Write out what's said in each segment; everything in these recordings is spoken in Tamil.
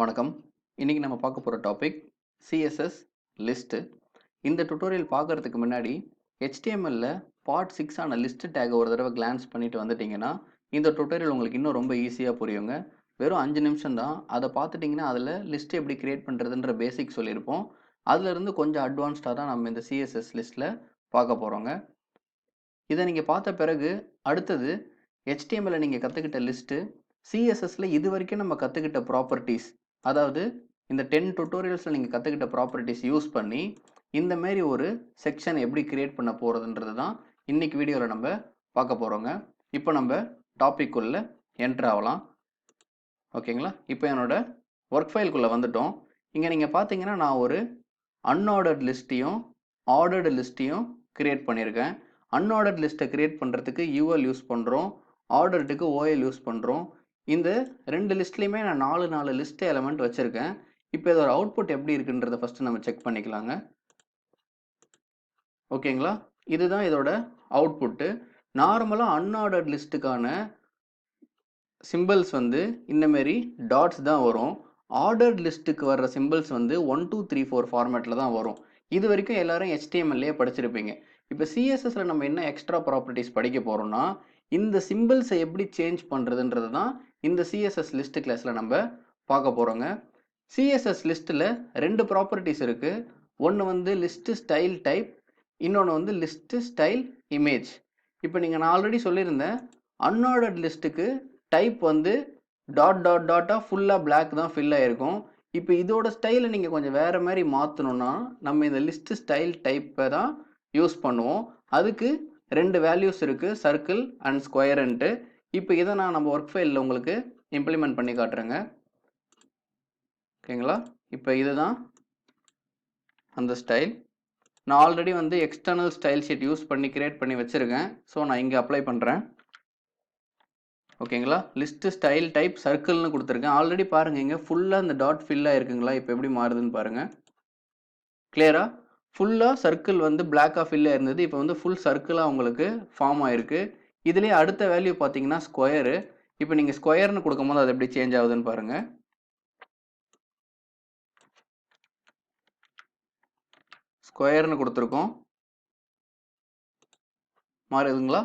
வணக்கம். இன்னைக்கு நம்ம பார்க்க போற டாபிக் CSS லிஸ்ட். இந்த டுட்டோரியல் பார்க்கறதுக்கு முன்னாடி HTMLல பார்ட் 6 ஆன லிஸ்ட் டேக் ஒரு தடவை கிளான்ஸ் பண்ணிட்டு வந்துட்டீங்கன்னா இந்த டுட்டோரியல் உங்களுக்கு இன்னும் ரொம்ப ஈஸியா புரியுங்க. வெறும் 5 நிமிஷம் தான். அதை பார்த்துட்டீங்கன்னா அதில் லிஸ்ட் எப்படி கிரியேட் பண்ணுறதுன்ற பேசிக் சொல்லியிருப்போம். அதுல இருந்து கொஞ்சம் அட்வான்ஸ்டாக தான் நம்ம இந்த CSS லிஸ்ட்ல பார்க்க போறோங்க. இதை நீங்க பார்த்த பிறகு அடுத்தது HTML நீங்க கத்துக்கிட்ட லிஸ்ட் CSSல இது வரைக்கும் நம்ம கத்துக்கிட்ட ப்ராப்பர்ட்டிஸ், அதாவது இந்த 10 டுட்டோரியல்ஸ்ல நீங்க கத்துக்கிட்ட ப்ராப்பர்ட்டிஸ் யூஸ் பண்ணி இந்த மாதிரி ஒரு செக்ஷன் எப்படி கிரியேட் பண்ண போறதுன்றது தான் இன்னைக்கு வீடியோல நம்ம பார்க்க போறோங்க. இப்போ நம்ம டாபிக் உள்ள என்டர் ஆகலாம். ஓகேங்களா? இப்போ என்னோட ஒர்க் ஃபைல்குள்ள வந்துட்டோம். இங்க நீங்க பாத்தீங்கன்னா நான் ஒரு அன்ஆர்டர்ட் லிஸ்ட்டையும் ஆர்டர்டு லிஸ்ட்டையும் கிரியேட் பண்ணியிருக்கேன். அன்ஆர்டர்ட் லிஸ்ட்டை கிரியேட் பண்ணுறதுக்கு UL யூஸ் பண்ணுறோம், ஆர்டர்டுக்கு OL யூஸ் பண்ணுறோம். இந்த ரெண்டு லிஸ்ட்லையுமே நான் 4 லிஸ்ட் எலமெண்ட் வச்சுருக்கேன். இப்போ இதோட அவுட்புட் எப்படி இருக்குன்றத ஃபஸ்ட்டு நம்ம செக் பண்ணிக்கலாங்க. ஓகேங்களா? இதுதான் இதோட அவுட்புட்டு. நார்மலாக அன்ஆர்டர்ட் லிஸ்ட்டுக்கான சிம்பிள்ஸ் வந்து இந்த மாதிரி டாட்ஸ் தான் வரும். ஆர்டர்ட் லிஸ்ட்டுக்கு வர்ற சிம்பிள்ஸ் வந்து 1 2 3 4 ஃபார்மேட்டில் தான் வரும். இது வரைக்கும் எல்லாரும் HTMLலேயே படிச்சிருப்பீங்க. இப்போ CSSல நம்ம என்ன எக்ஸ்ட்ரா ப்ராப்பர்ட்டிஸ் படிக்க போகிறோம்னா இந்த சிம்பிள்ஸை எப்படி சேஞ்ச் பண்ணுறதுன்றது தான் இந்த CSS லிஸ்ட் கிளாஸில் நம்ம பார்க்க போகிறோங்க. CSS லிஸ்ட்டில் 2 ப்ராப்பர்ட்டிஸ் இருக்குது. ஒன்று வந்து லிஸ்ட் ஸ்டைல் டைப், இன்னொன்று வந்து லிஸ்ட் ஸ்டைல் இமேஜ். இப்போ நான் ஆல்ரெடி சொல்லியிருந்தேன், அன்ஆர்டர்ட் லிஸ்ட்டுக்கு டைப் வந்து டாட்டாக ஃபுல்லாக பிளாக் தான் ஃபில் ஆகிருக்கும். இப்போ இதோட ஸ்டைலை நீங்கள் கொஞ்சம் வேறு மாதிரி மாற்றணுன்னா நம்ம இந்த லிஸ்ட் ஸ்டைல் டைப்பை தான் யூஸ் பண்ணுவோம். அதுக்கு 2 வேல்யூஸ் இருக்குது, சர்க்கிள் அண்ட் ஸ்கொயர்ன்ட்டு. இப்போ இதை நான் நம்ம ஒர்க் ஃபைலில் உங்களுக்கு இம்ப்ளிமெண்ட் பண்ணி காட்டுறேங்க. ஓகேங்களா? இப்போ இதுதான் அந்த ஸ்டைல். நான் ஆல்ரெடி வந்து எக்ஸ்டர்னல் ஸ்டைல் ஷீட் யூஸ் பண்ணி கிரியேட் பண்ணி வச்சுருக்கேன். ஸோ நான் இங்கே அப்ளை பண்ணுறேன். ஓகேங்களா? லிஸ்ட் ஸ்டைல் டைப் சர்க்கிள்னு கொடுத்துருக்கேன். ஆல்ரெடி பாருங்கள், இங்கே ஃபுல்லாக இந்த டாட் ஃபில் ஆகிருக்குங்களா? இப்போ எப்படி மாறுதுன்னு பாருங்கள். கிளியரா? ஃபுல்லாக சர்க்கிள் வந்து பிளாக்காக ஃபில் ஆயிருந்தது. இப்போ வந்து ஃபுல் சர்க்கிளாக உங்களுக்கு ஃபார்ம் ஆயிருக்கு. இதுலேயே அடுத்த வேல்யூ பார்த்தீங்கன்னா ஸ்கொயரு. இப்போ நீங்கள் ஸ்கொயர்னு கொடுக்கும்போது அது எப்படி சேஞ்ச் ஆகுதுன்னு பாருங்கள். ஸ்கொயர்னு கொடுத்துருக்கோம், மாறுதுங்களா?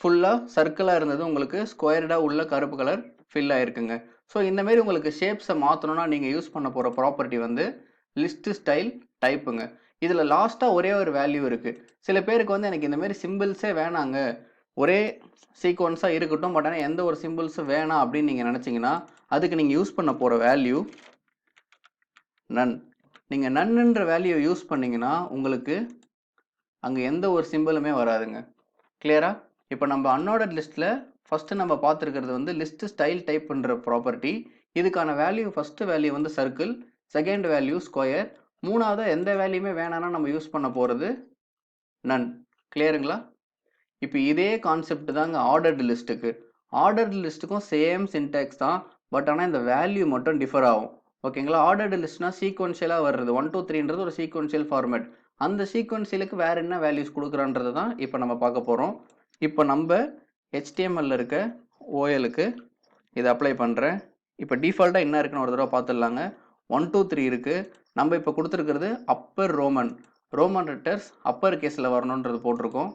ஃபுல்லாக சர்க்கிளாக இருந்தது உங்களுக்கு ஸ்கொயர்டாக உள்ள கருப்பு கலர் ஃபில் ஆயிருக்குங்க. ஸோ இந்தமாரி உங்களுக்கு ஷேப்ஸை மாற்றணும்னா நீங்கள் யூஸ் பண்ண போகிற ப்ராப்பர்ட்டி வந்து லிஸ்ட் ஸ்டைல் டைப்புங்க. இதில் லாஸ்ட்டாக ஒரே ஒரு வேல்யூ இருக்குது. சில பேருக்கு வந்து எனக்கு இந்தமாரி சிம்பிள்ஸே வேணாங்க, ஒரே சீக்வன்ஸாக இருக்கட்டும், பட் ஆனால் எந்த ஒரு சிம்பிள்ஸும் வேணாம் அப்படின்னு நீங்கள் நினச்சிங்கன்னா அதுக்கு நீங்கள் யூஸ் பண்ண போகிற வேல்யூ நன். நீங்கள் நன்னுன்ற வேல்யூ யூஸ் பண்ணிங்கன்னா உங்களுக்கு அங்கே எந்த ஒரு சிம்பிளுமே வராதுங்க. கிளியரா? இப்போ நம்ம அன்ஆர்டர்ட் லிஸ்ட்டில் ஃபஸ்ட்டு நம்ம பார்த்துருக்கிறது வந்து லிஸ்ட் ஸ்டைல் டைப் பண்ணுற ப்ராப்பர்ட்டி. இதுக்கான வேல்யூ ஃபஸ்ட்டு வேல்யூ வந்து சர்க்கிள், செகண்ட் வேல்யூ ஸ்கொயர், மூணாவது எந்த வேல்யூமே வேணான்னா நம்ம யூஸ் பண்ண போகிறது நன். கிளியருங்களா? இப்போ இதே கான்செப்ட் தாங்க ஆர்டர்டு லிஸ்ட்டுக்கு. ஆர்டர்டு லிஸ்ட்டுக்கும் சேம் சின்டாக்ஸ் தான், பட் ஆனால் இந்த வேல்யூ மட்டும் டிஃபர் ஆகும். ஓகேங்களா? ஆர்டர்டு லிஸ்ட்னா சீக்வன்ஷியலாக வர்றது 1 2 3ன்றது ஒரு சீக்வன்ஷியல் ஃபார்மேட். அந்த சீக்வன்ஷியலுக்கு வேறு என்ன வேல்யூஸ் கொடுக்குறான்றது தான் இப்போ நம்ம பார்க்க போகிறோம். இப்போ நம்ம HTMLல இருக்க OLக்கு இதை அப்ளை பண்ணுறேன். இப்போ டிஃபால்ட்டாக என்ன இருக்குன்னு ஒரு தடவை பார்த்துடலாங்க. 1 2 3 இருக்குது. நம்ம இப்போ கொடுத்துருக்கிறது அப்பர் ரோமன் லெட்டர்ஸ் அப்பர் கேஸில் வரணுன்றது போட்டிருக்கோம்.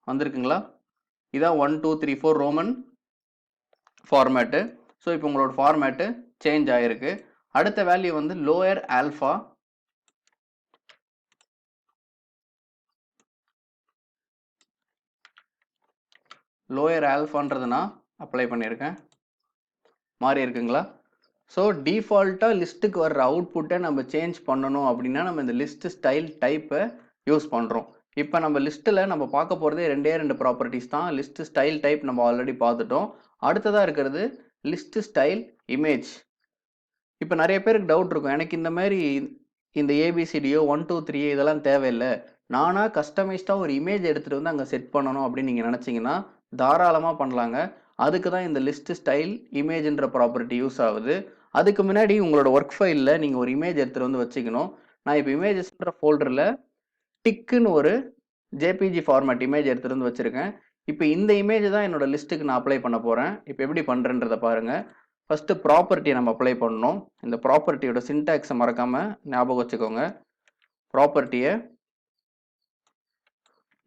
வந்திருக்குங்களா? இதான் 1 2 3 4 ரோமன் ஃபார்மேட்டு. ஸோ இப்போ உங்களோட ஃபார்மேட்டு சேஞ்ச் ஆகிருக்கு. அடுத்த வேல்யூ வந்து லோயர் ஆல்ஃபா. லோயர் ஆல்ஃபான்றது நான் அப்ளை பண்ணியிருக்கேன். மாறி இருக்குங்களா? ஸோ டிஃபால்ட்டாக லிஸ்ட்டுக்கு வர்ற அவுட்புட்டை நம்ம சேஞ்ச் பண்ணணும் அப்படின்னா நம்ம இந்த லிஸ்ட் ஸ்டைல் டைப்பை யூஸ் பண்ணுறோம். இப்போ நம்ம லிஸ்ட்டில் நம்ம பார்க்க போகிறதே 2 ப்ராப்பர்ட்டிஸ் தான். லிஸ்ட் ஸ்டைல் டைப் நம்ம ஆல்ரெடி பார்த்துட்டோம். அடுத்ததாக இருக்கிறது லிஸ்ட் ஸ்டைல் இமேஜ். இப்போ நிறைய பேருக்கு டவுட் இருக்கும், எனக்கு இந்த மாதிரி இந்த ABCDயோ 1 2 3 இதெல்லாம் தேவையில்லை, நானாக கஸ்டமைஸ்டாக ஒரு இமேஜ் எடுத்துகிட்டு வந்து அங்கே செட் பண்ணணும் அப்படின்னு நீங்கள் நினச்சிங்கன்னா தாராளமாக பண்ணலாங்க. அதுக்கு தான் இந்த லிஸ்ட் ஸ்டைல் இமேஜ்ன்ற ப்ராப்பர்ட்டி யூஸ் ஆகுது. அதுக்கு முன்னாடி உங்களோட ஒர்க் ஃபைலில் நீங்கள் ஒரு இமேஜ் எடுத்துகிட்டு வந்து வச்சுக்கணும். நான் இப்போ இமேஜஸ்ன்ற ஃபோல்டரில் டிக்குன்னு ஒரு JPG ஃபார்மேட் இமேஜ் எடுத்துகிட்டு வந்து வச்சுருக்கேன். இப்போ இந்த இமேஜ் தான் என்னோட லிஸ்ட்டுக்கு நான் அப்ளை பண்ண போகிறேன். இப்போ எப்படி பண்ணுறேன்றதை பாருங்கள். ஃபஸ்ட்டு ப்ராப்பர்ட்டியை நம்ம அப்ளை பண்ணணும். இந்த ப்ராப்பர்ட்டியோட சின்டாக்ஸை மறக்காமல் ஞாபகம் வச்சுக்கோங்க. ப்ராப்பர்ட்டியை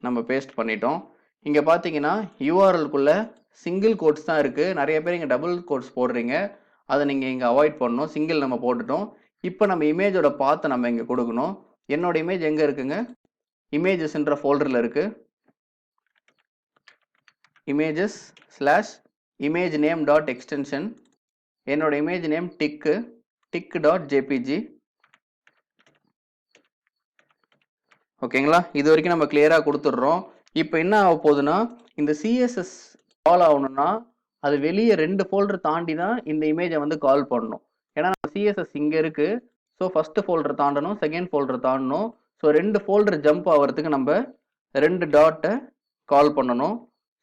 நம்ம பேஸ்ட் பண்ணிட்டோம். இங்கே பார்த்தீங்கன்னா யூஆர்எல்குள்ளே சிங்கிள் கோட்ஸ் தான் இருக்குது. நிறைய பேர் இங்கே டபுள் கோட்ஸ் போடுறீங்க. அதை நீங்கள் இங்கே அவாய்ட் பண்ணணும். சிங்கிள் நம்ம போட்டுட்டோம். இப்போ நம்ம இமேஜோட பாத்தை நம்ம இங்கே கொடுக்கணும். என்னோட இமேஜ் எங்கே இருக்குங்க? இமேஜஸ்ன்ற ஃபோல்டரில் இருக்குது. Images slash image name dot extension. என்னோட இமேஜ் நேம் டிக் டாட் ஜேபிஜி. ஓகேங்களா? இது வரைக்கும் நம்ம கிளியராக கொடுத்துட்றோம். இப்போ என்ன ஆக போகுதுன்னா, இந்த சிஎஸ்எஸ் கால் ஆகணும்னா அது வெளியே 2 ஃபோல்டர் தாண்டி தான் இந்த இமேஜை வந்து கால் பண்ணணும். ஏன்னா நம்ம சிஎஸ்எஸ் இங்கே இருக்குது. ஸோ ஃபஸ்ட்டு ஃபோல்டர் தாண்டணும், செகண்ட் ஃபோல்டர் தாண்டணும். ஸோ 2 ஃபோல்டர் ஜம்ப் ஆகிறதுக்கு நம்ம 2 டாட்டை கால் பண்ணணும்.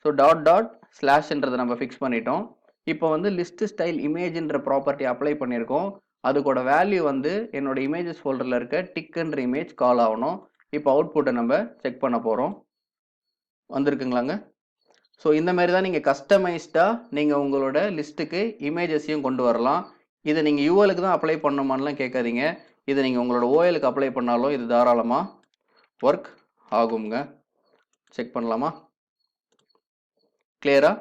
ஸோ டாட் ஸ்லாஷ்ன்றதை நம்ம ஃபிக்ஸ் பண்ணிட்டோம். இப்போ வந்து லிஸ்ட் ஸ்டைல் இமேஜ்ன்ற ப்ராப்பர்ட்டி அப்ளை பண்ணியிருக்கோம். அதுக்கோட வேல்யூ வந்து என்னோட இமேஜஸ் ஃபோல்டரில் இருக்க டிக்குன்ற இமேஜ் கால் ஆகணும். இப்போ அவுட்புட்டை நம்ம செக் பண்ண போகிறோம். வந்திருக்குங்களாங்க? ஸோ இந்த மாதிரி தான் நீங்கள் கஸ்டமைஸ்டாக நீங்கள் உங்களோட லிஸ்ட்டுக்கு இமேஜஸையும் கொண்டு வரலாம். இதை நீங்கள் யூஎலுக்கு தான் அப்ளை பண்ணணுமான்லாம் கேட்காதீங்க. இதை நீங்கள் உங்களோட ஓஎலுக்கு அப்ளை பண்ணாலும் இது தாராளமாக ஒர்க் ஆகுங்க. செக் பண்ணலாமா? கிளியரா?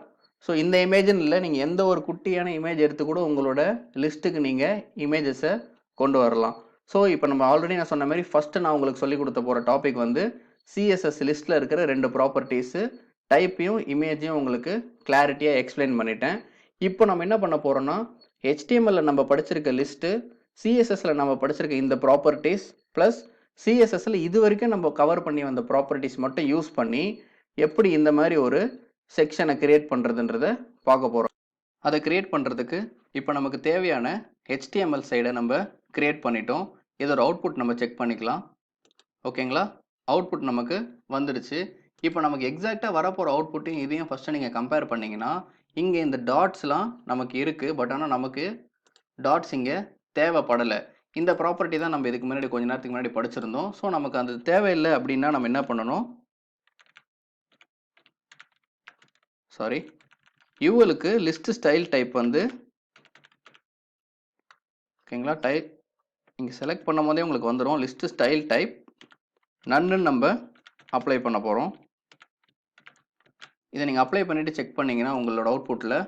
ஸோ இந்த இமேஜ்னு இல்லை, நீங்கள் எந்த ஒரு குட்டியான இமேஜ் எடுத்து கூட உங்களோட லிஸ்ட்டுக்கு நீங்கள் இமேஜஸை கொண்டு வரலாம். ஸோ இப்போ நம்ம ஆல்ரெடி நான் சொன்ன மாதிரி ஃபஸ்ட்டு நான் உங்களுக்கு சொல்லிக் கொடுத்த போகிற டாபிக் வந்து சிஎஸ்எஸ் லிஸ்ட்டில் இருக்கிற 2 ப்ராப்பர்ட்டிஸு, டைப்பையும் இமேஜையும் உங்களுக்கு கிளாரிட்டியாக எக்ஸ்பிளைன் பண்ணிட்டேன். இப்போ நம்ம என்ன பண்ண போகிறோம்னா, ஹெச்டிஎம்எல்ல நம்ம படிச்சிருக்க லிஸ்ட்டு, சிஎஸ்எஸ்ல நம்ம படிச்சிருக்க இந்த ப்ராப்பர்ட்டிஸ் ப்ளஸ் சிஎஸ்எஸ்ல இது வரைக்கும் நம்ம கவர் பண்ணி வந்த ப்ராப்பர்ட்டிஸ் மட்டும் யூஸ் பண்ணி எப்படி இந்த மாதிரி ஒரு செக்ஷனை கிரியேட் பண்ணுறதுன்றத பார்க்க போகிறோம். அதை கிரியேட் பண்ணுறதுக்கு இப்போ நமக்கு தேவையான ஹெச்டிஎம்எல் சைடை நம்ம கிரியேட் பண்ணிட்டோம். இதோட அவுட்புட் நம்ம செக் பண்ணிக்கலாம். ஓகேங்களா? அவுட்புட் நமக்கு வந்துடுச்சு. இப்போ நமக்கு எக்ஸாக்டாக வரப்போகிற அவுட்புட்டையும் இதையும் ஃபஸ்ட்டு நீங்கள் கம்பேர் பண்ணிங்கன்னா, இங்கே இந்த டாட்ஸ்லாம் நமக்கு இருக்குது. பட் ஆனால் நமக்கு டாட்ஸ் இங்கே தேவைப்படலை. இந்த ப்ராப்பர்ட்டி தான் நம்ம இதுக்கு முன்னாடி கொஞ்ச நேரத்துக்கு முன்னாடி படிச்சிருந்தோம். ஸோ நமக்கு அது தேவையில்லை அப்படின்னா நம்ம என்ன பண்ணணும்? யூஎலுக்கு லிஸ்ட் ஸ்டைல் டைப் வந்து ஓகேங்களா, டைப் இங்கே செலக்ட் பண்ணும் போதே உங்களுக்கு வந்துடும். லிஸ்ட் ஸ்டைல் டைப் நன்னு நம்ம அப்ளை பண்ண போகிறோம். இதை நீங்கள் அப்ளை பண்ணிவிட்டு செக் பண்ணிங்கன்னா உங்களோட அவுட்புட்டில்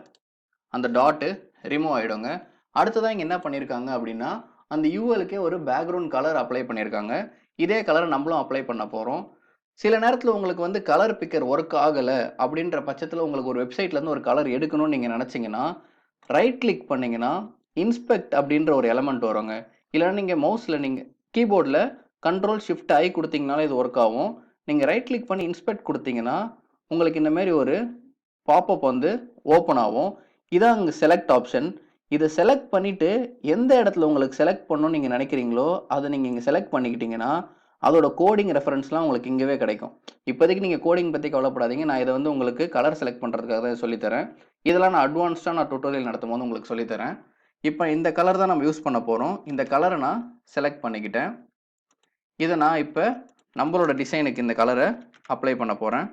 அந்த டாட்டு ரிமூவ் ஆகிடுங்க. அடுத்ததான் இங்கே என்ன பண்ணியிருக்காங்க அப்படின்னா, அந்த யூஎலுக்கே ஒரு பேக்ரவுண்ட் கலர் அப்ளை பண்ணியிருக்காங்க. இதே கலரை நம்மளும் அப்ளை பண்ண போகிறோம். சில நேரத்தில் உங்களுக்கு வந்து கலர் பிக்கர் ஒர்க் ஆகலை அப்படின்ற பட்சத்தில் உங்களுக்கு ஒரு வெப்சைட்லேருந்து ஒரு கலர் எடுக்கணும்னு நீங்கள் நினச்சிங்கன்னா, ரைட் கிளிக் பண்ணிங்கன்னா இன்ஸ்பெக்ட் அப்படின்ற ஒரு எலமெண்ட் வருங்க. இல்லைன்னா நீங்கள் மவுஸில் நீங்கள் கீபோர்டில் Ctrl+Shift+I கொடுத்தீங்கனாலே இது ஒர்க் ஆகும். நீங்கள் ரைட் கிளிக் பண்ணி இன்ஸ்பெக்ட் கொடுத்தீங்கன்னா உங்களுக்கு இந்த மாதிரி ஒரு பாப்அப் வந்து ஓப்பன் ஆகும். இதான் அங்கே செலக்ட் ஆப்ஷன். இதை செலக்ட் பண்ணிவிட்டு எந்த இடத்துல உங்களுக்கு செலக்ட் பண்ணணும்னு நீங்கள் நினைக்கிறீங்களோ அதை நீங்கள் இங்கே செலக்ட் பண்ணிக்கிட்டீங்கன்னா அதோட கோடிங் ரெஃபரன்ஸ்லாம் உங்களுக்கு இங்கேவே கிடைக்கும். இப்போதைக்கு நீங்கள் கோடிங் பற்றி கவலைப்படாதீங்க. நான் இதை வந்து உங்களுக்கு கலர் செலக்ட் பண்ணுறதுக்காக தான் சொல்லித்தரேன். இதெல்லாம் நான் அட்வான்ஸ்டாக நான் டுட்டோரியல் நடத்தும் போது உங்களுக்கு சொல்லித்தரேன். இப்போ இந்த கலர் தான் நம்ம யூஸ் பண்ண போகிறோம். இந்த கலரை நான் செலக்ட் பண்ணிக்கிட்டேன். இதை நான் இப்போ நம்மளோட டிசைனுக்கு இந்த கலரை அப்ளை பண்ண போகிறேன்.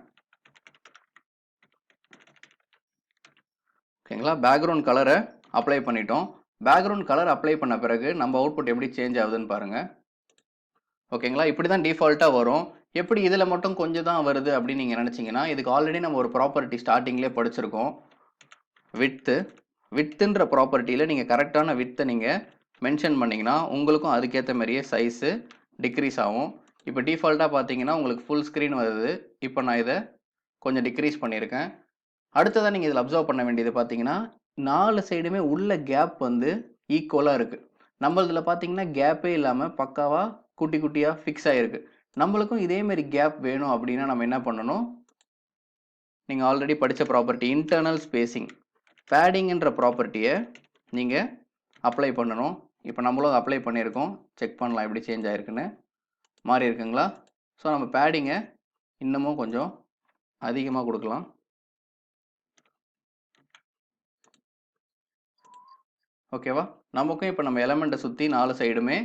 ஓகேங்களா? பேக்ரவுண்ட் கலரை அப்ளை பண்ணிட்டோம். பேக்ரவுண்ட் கலர் அப்ளை பண்ண பிறகு நம்ம அவுட்புட் எப்படி சேஞ்ச் ஆகுதுன்னு பாருங்கள். ஓகேங்களா? இப்படி தான் டிஃபால்ட்டாக வரும். எப்படி இதில் மட்டும் கொஞ்சம் தான் வருது அப்படின்னு நீங்கள் நினச்சிங்கன்னா, இதுக்கு ஆல்ரெடி நம்ம ஒரு ப்ராப்பர்ட்டி ஸ்டார்டிங்லேயே படிச்சிருக்கோம். வித்துன்ற ப்ராப்பர்ட்டியில் நீங்கள் கரெக்டான வித்தை நீங்கள் மென்ஷன் பண்ணிங்கன்னா உங்களுக்கும் அதுக்கேற்ற மாதிரியே சைஸு டிக்ரீஸ் ஆகும். இப்போ டிஃபால்ட்டாக பார்த்தீங்கன்னா உங்களுக்கு ஃபுல் ஸ்க்ரீன் வருது. இப்போ நான் இதை கொஞ்சம் டிக்ரீஸ் பண்ணியிருக்கேன். அடுத்ததான் நீங்கள் இதில் அப்சர்வ் பண்ண வேண்டியது பார்த்தீங்கன்னா 4 சைடுமே உள்ள கேப் வந்து ஈக்குவலாக இருக்குது. நம்மளதில் பார்த்தீங்கன்னா கேப்பே இல்லாமல் பக்காவாக குட்டி குட்டியாக ஃபிக்ஸ் ஆகிருக்கு. நம்மளுக்கும் இதேமாரி கேப் வேணும் அப்படின்னா நம்ம என்ன பண்ணணும்? நீங்கள் ஆல்ரெடி படித்த ப்ராப்பர்ட்டி இன்டர்னல் ஸ்பேசிங் பேடிங்ன்ற ப்ராப்பர்ட்டியை நீங்கள் அப்ளை பண்ணணும். இப்போ நம்மளும் அப்ளை பண்ணியிருக்கோம். செக் பண்ணலாம் எப்படி சேஞ்ச் ஆகிருக்குன்னு. மாறி இருக்குங்களா? ஸோ நம்ம பேடிங்கை இன்னமும் கொஞ்சம் அதிகமாக கொடுக்கலாம். ஓகேவா? நமக்கும் இப்போ நம்ம எலமெண்ட்டை சுற்றி 4 சைடுமே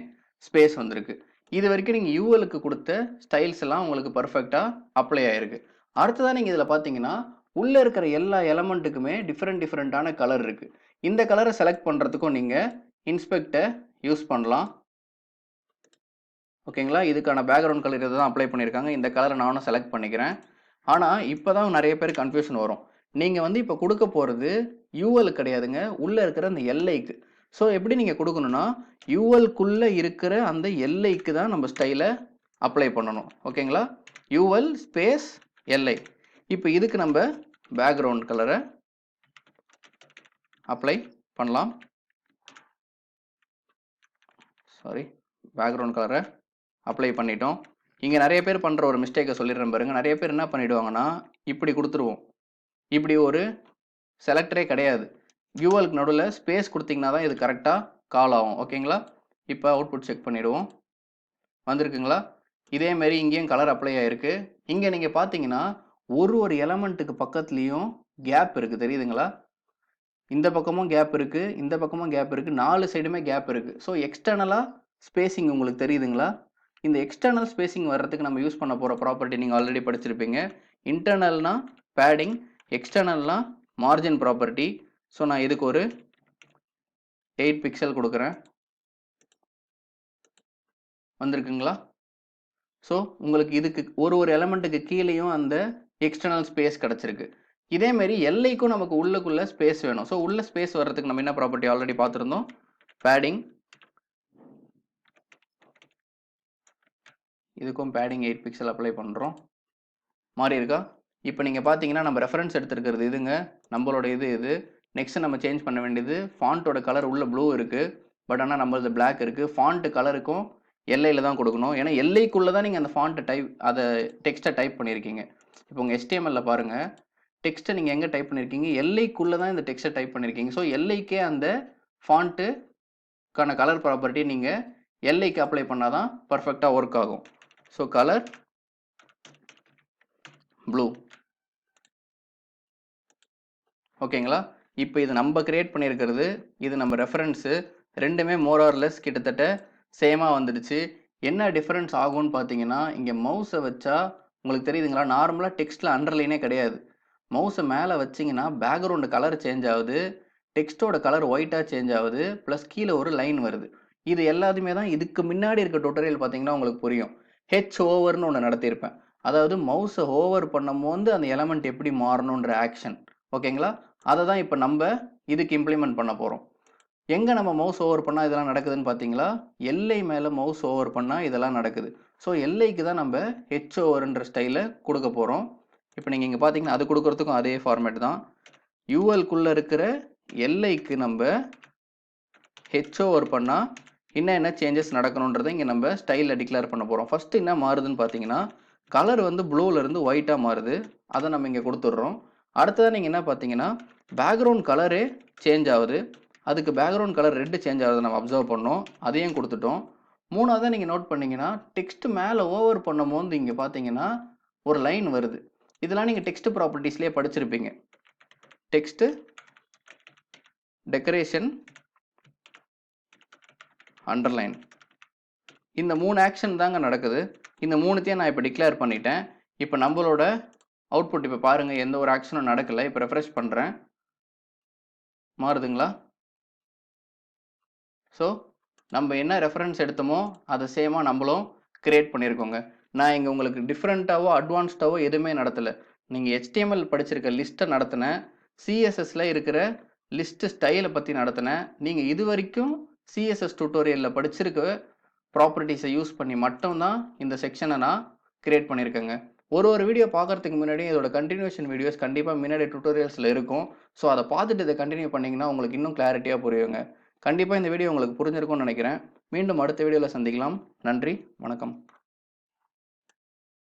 ஸ்பேஸ் வந்திருக்கு. இது வரைக்கும் நீங்கள் யூஎலுக்கு கொடுத்த ஸ்டைல்ஸ் எல்லாம் உங்களுக்கு பர்ஃபெக்டாக அப்ளை ஆகிருக்கு. அடுத்ததான் நீங்கள் இதில் பார்த்தீங்கன்னா உள்ளே இருக்கிற எல்லா எலமெண்ட்டுக்குமே டிஃப்ரெண்ட்டான கலர் இருக்குது. இந்த கலரை செலக்ட் பண்ணுறதுக்கும் நீங்கள் இன்ஸ்பெக்டை யூஸ் பண்ணலாம். ஓகேங்களா, இதுக்கான பேக்ரவுண்ட் கலர் இதை தான் அப்ளை பண்ணியிருக்காங்க. இந்த கலரை நானும் செலக்ட் பண்ணிக்கிறேன். ஆனால் இப்போ தான் நிறைய பேர் கன்ஃபியூஷன் வரும். நீங்கள் வந்து இப்போ கொடுக்க போகிறது யூஎல் கிடையாதுங்க, உள்ளே இருக்கிற அந்த எல்ஐக்கு. ஸோ எப்படி நீங்கள் கொடுக்கணும்னா யூஎல்குள்ளே இருக்கிற அந்த எல்ஐக்கு தான் நம்ம ஸ்டைலை அப்ளை பண்ணணும். ஓகேங்களா, யூஎல் ஸ்பேஸ் எல்ஐ. இப்போ இதுக்கு நம்ம பேக்ரவுண்ட் கலரை அப்ளை பண்ணலாம். பேக்ரவுண்ட் கலரை அப்ளை பண்ணிட்டோம். இங்கே நிறைய பேர் பண்ணுற ஒரு மிஸ்டேக்கை சொல்லிடுறேன் பாருங்க. நிறைய பேர் என்ன பண்ணிவிடுவாங்கன்னா இப்படி கொடுத்துருவோம். இப்படி ஒரு செலக்டரே கிடையாது. யூஎல்க்கு நடுவில் ஸ்பேஸ் கொடுத்தீங்கன்னா தான் இது கரெக்டாக கால் ஆகும். ஓகேங்களா, இப்போ அவுட்புட் செக் பண்ணிவிடுவோம். வந்திருக்குங்களா? இதேமாரி இங்கேயும் கலர் அப்ளை ஆகிருக்கு. இங்கே நீங்கள் பார்த்தீங்கன்னா ஒரு எலமெண்ட்டுக்கு பக்கத்துலேயும் கேப் இருக்குது, தெரியுதுங்களா? இந்த பக்கமும் கேப் இருக்குது, இந்த பக்கமும் கேப் இருக்குது, 4 சைடுமே கேப் இருக்குது. ஸோ எக்ஸ்டர்னலாக ஸ்பேசிங் உங்களுக்கு தெரியுதுங்களா? இந்த எக்ஸ்டர்னல் ஸ்பேசிங் வர்றதுக்கு நம்ம யூஸ் பண்ண போகிற ப்ராப்பர்ட்டி நீங்கள் ஆல்ரெடி படிச்சிருப்பீங்க. இன்டர்னல்னா பேடிங், எக்ஸ்டர்னல்னா மார்ஜின் ப்ராப்பர்ட்டி. ஸோ நான் இதுக்கு ஒரு 8 பிக்சல் கொடுக்குறேன். வந்திருக்குங்களா? ஸோ உங்களுக்கு இதுக்கு ஒரு எலமெண்ட்டுக்கு கீழேயும் அந்த எக்ஸ்டர்னல் ஸ்பேஸ் கிடச்சிருக்கு. இதேமாரி எல்லைக்கும் நமக்கு உள்ளுக்குள்ளே ஸ்பேஸ் வேணும். ஸோ உள்ள ஸ்பேஸ் வர்றதுக்கு நம்ம என்ன ப்ராப்பர்ட்டி ஆல்ரெடி பார்த்துருந்தோம், பேடிங். இதுக்கும் பேடிங் 8 பிக்சல் அப்ளை பண்ணுறோம். மாறி இருக்கா? இப்போ நீங்கள் பார்த்தீங்கன்னா நம்ம ரெஃபரன்ஸ் எடுத்துருக்கிறது இதுங்க, நம்மளோட இது. நெக்ஸ்ட் நம்ம சேஞ்ச் பண்ண வேண்டியது ஃபாண்ட்டோட கலர் உள்ள ப்ளூ இருக்குது, பட் ஆனால் நம்மளது பிளாக் இருக்குது. ஃபாண்ட்டு கலருக்கும் எல்லையில் தான் கொடுக்கணும். ஏன்னா எல்லைக்குள்ளே தான் நீங்கள் அந்த ஃபாண்ட்டை டெக்ஸ்ட்டை டைப் பண்ணியிருக்கீங்க. இப்போ உங்கள் HTML பாருங்கள், டெக்ஸ்ட்டை நீங்கள் எங்கே டைப் பண்ணியிருக்கீங்க, எல்லைக்குள்ளே தான் இந்த டெக்ஸ்ட்டை டைப் பண்ணியிருக்கீங்க. ஸோ எல்லைக்கே அந்த ஃபாண்ட்டுக்கான கலர் ப்ராப்பர்ட்டி நீங்கள் எல்லைக்கு அப்ளை பண்ணால் தான் பர்ஃபெக்டாக ஒர்க் ஆகும். So colour blue. ஓகேங்களா, இப்போ இது நம்ம கிரியேட் பண்ணியிருக்கிறது, இது நம்ம ரெஃபரன்ஸு, ரெண்டுமே மோர் ஆர் லெஸ் கிட்டத்தட்ட சேமாக வந்துடுச்சு. என்ன டிஃப்ரென்ஸ் ஆகும்னு பார்த்தீங்கன்னா, இங்கே மவுஸை வச்சா உங்களுக்கு தெரியுதுங்களா, நார்மலாக டெக்ஸ்ட்டில் அண்டர்லைனே கிடையாது. மவுஸை மேலே வச்சிங்கன்னா பேக்ரவுண்டு கலர் சேஞ்ச் ஆகுது, டெக்ஸ்ட்டோட கலர் ஒயிட்டாக சேஞ்ச் ஆகுது, ப்ளஸ் கீழே ஒரு லைன் வருது. இது எல்லாத்தையுமே தான் இதுக்கு முன்னாடி இருக்க டுட்டோரியல் பார்த்தீங்கன்னா உங்களுக்கு புரியும். ஹெச் ஓவர்னு ஒன்று நடத்தியிருப்பேன். அதாவது மவுஸை ஓவர் பண்ணும்போது அந்த எலமெண்ட் எப்படி மாறணுன்ற ஆக்ஷன். ஓகேங்களா, அதை தான் இப்போ நம்ம இதுக்கு இம்ப்ளிமெண்ட் பண்ண போகிறோம். எங்கே நம்ம மவுஸ் ஓவர் பண்ணால் இதெல்லாம் நடக்குதுன்னு பார்த்தீங்களா, எல்லை மேலே மவுஸ் ஓவர் பண்ணால் இதெல்லாம் நடக்குது. ஸோ எல்லைக்கு தான் நம்ம ஹெச் ஓவர்ன்ற ஸ்டைலை கொடுக்க போகிறோம். இப்போ நீங்கள் இங்கே பார்த்தீங்கன்னா அது கொடுக்குறதுக்கும் அதே ஃபார்மேட் தான். யூஎல்குள்ளே இருக்கிற எல்லைக்கு நம்ம ஹெச் ஓவர் பண்ணால் என்ன சேஞ்சஸ் நடக்கணுன்றதை இங்கே நம்ம ஸ்டைலில் டிக்ளேர் பண்ண போகிறோம். ஃபஸ்ட்டு என்ன மாறுதுன்னு பார்த்தீங்கன்னா, கலர் வந்து ப்ளூலேருந்து ஒயிட்டாக மாறுது, அதை நம்ம இங்கே கொடுத்துட்றோம். அடுத்ததாக நீங்கள் என்ன பார்த்தீங்கன்னா, பேக்ரவுண்ட் கலரே சேஞ்ச் ஆகுது, அதுக்கு பேக்ரவுண்ட் கலர் ரெட்டு சேஞ்ச் ஆகுது நம்ம அப்சர்வ் பண்ணோம், அதையும் கொடுத்துட்டோம். மூணாவதாக நீங்கள் நோட் பண்ணிங்கன்னா, டெக்ஸ்ட் மேலே ஓவர் பண்ணும்போது இங்கே பார்த்தீங்கன்னா ஒரு லைன் வருது. இதெல்லாம் நீங்கள் டெக்ஸ்ட் ப்ராப்பர்ட்டிஸ்லேயே படிச்சிருப்பீங்க. டெக்ஸ்ட்டு டெக்கரேஷன் அண்டர்லைன், இந்த 3 ஆக்ஷன் தாங்க நடக்குது. இந்த 3த்தையும் நான் இப்போ டிக்ளேர் பண்ணிட்டேன். இப்போ நம்மளோட அவுட்புட் இப்போ பாருங்கள், எந்த ஒரு ஆக்ஷனும் நடக்கலை. இப்போ ரெஃப்ரெஷ் பண்ணுறேன், மாறுதுங்களா? ஸோ நம்ம என்ன ரெஃபரன்ஸ் எடுத்தோமோ அதை சேமாக நம்மளும் கிரியேட் பண்ணியிருக்கோங்க. நான் இங்கே உங்களுக்கு டிஃப்ரெண்ட்டாவோ அட்வான்ஸ்டாவோ எதுவுமே நடத்தலை. நீங்கள் HTML படிச்சிருக்க லிஸ்ட்டை நடத்தினேன், CSSல இருக்கிற லிஸ்ட்டு ஸ்டைலை பற்றி நடத்தினேன். நீங்கள் இது வரைக்கும் CSS டியூட்டோரியலில் படிச்சிருக்க ப்ராப்பர்ட்டிஸை யூஸ் பண்ணி மட்டும்தான் இந்த செக்ஷனை நான் கிரியேட் பண்ணியிருக்கேங்க. ஒரு வீடியோ பார்க்குறதுக்கு முன்னாடி இதோட கண்டினியூஷன் வீடியோஸ் கண்டிப்பாக முன்னாடி டியூட்டோரியல்ஸில் இருக்கும். ஸோ அதை பார்த்துட்டு இதை கண்டினியூ பண்ணிங்கன்னா உங்களுக்கு இன்னும் கிளாரிட்டியாக புரியுங்க. கண்டிப்பாக இந்த வீடியோ உங்களுக்கு புரிஞ்சிருக்கும்னு நினைக்கிறேன். மீண்டும் அடுத்த வீடியோவில் சந்திக்கலாம். நன்றி, வணக்கம்.